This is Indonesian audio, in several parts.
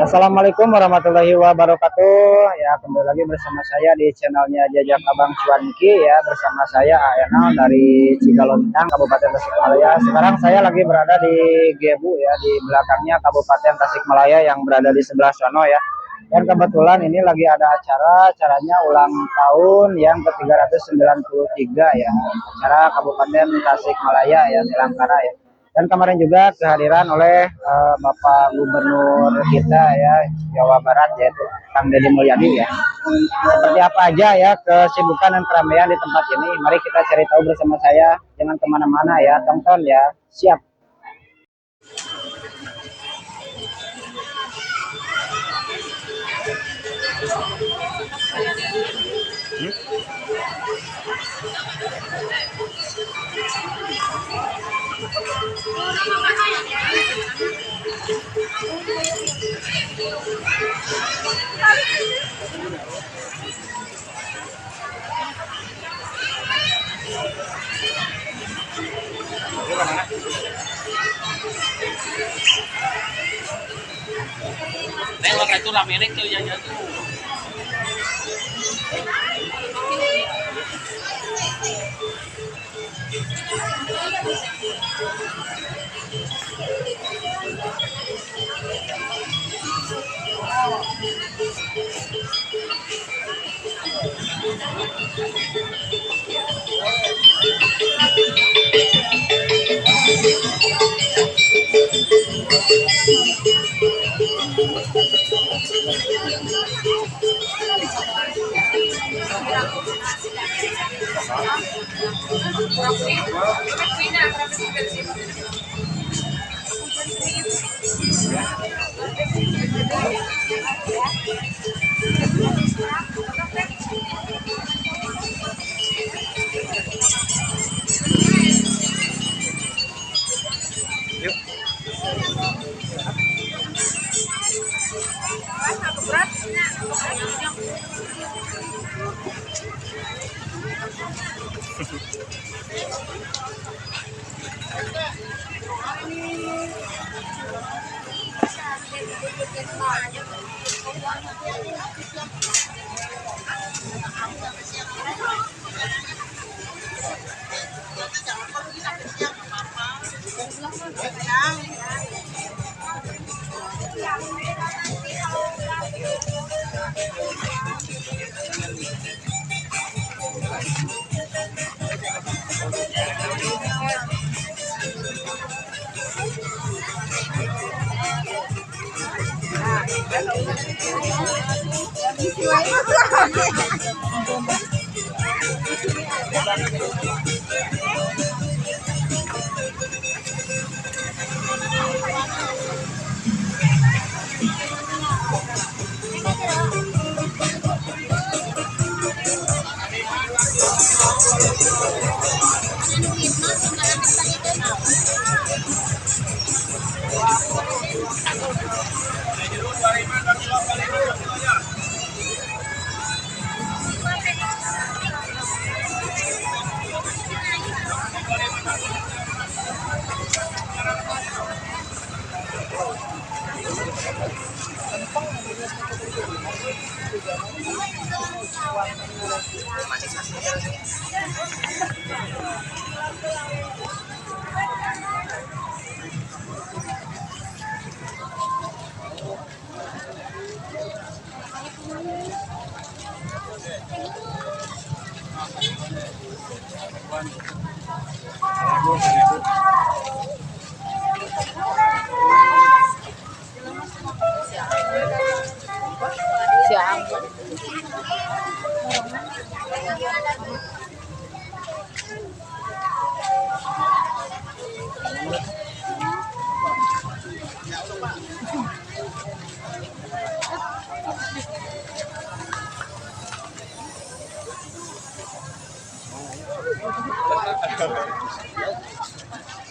Assalamualaikum warahmatullahi wabarakatuh. Ya, kembali lagi bersama saya di channelnya Jajak Abang Cuanki ya, bersama saya Aenal dari Cigalontang, Kabupaten Tasikmalaya. Sekarang saya lagi berada di Gebu ya, di belakangnya Kabupaten Tasikmalaya yang berada di sebelah sono ya. Dan kebetulan ini lagi ada acaranya ulang tahun yang ke-393 ya, acara Kabupaten Tasikmalaya ya, Nilangkara ya. Dan kemarin juga kehadiran oleh Bapak Gubernur kita ya, Jawa Barat, yaitu Kang Deddy Mulyadi ya. Seperti apa aja ya kesibukan dan keramaian di tempat ini, mari kita cari tahu bersama saya. Jangan kemana-mana ya, tonton ya. Siap. Tengok itu lah merek tuh yang jatuh.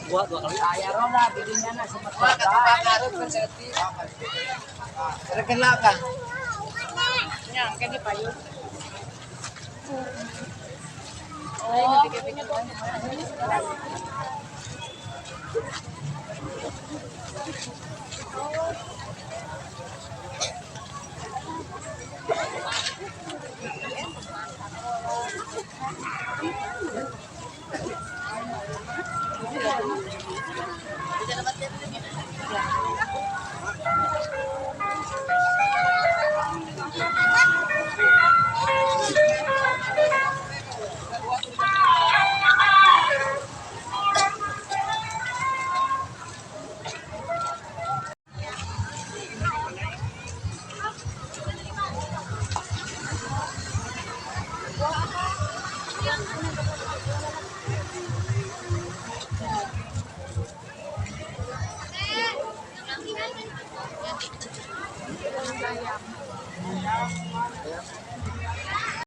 Buat dua kali ayah roda bikinnya nak sempat bakar perseti. Terkenal kan? Nyangke di payung. Oh, pikir-pikir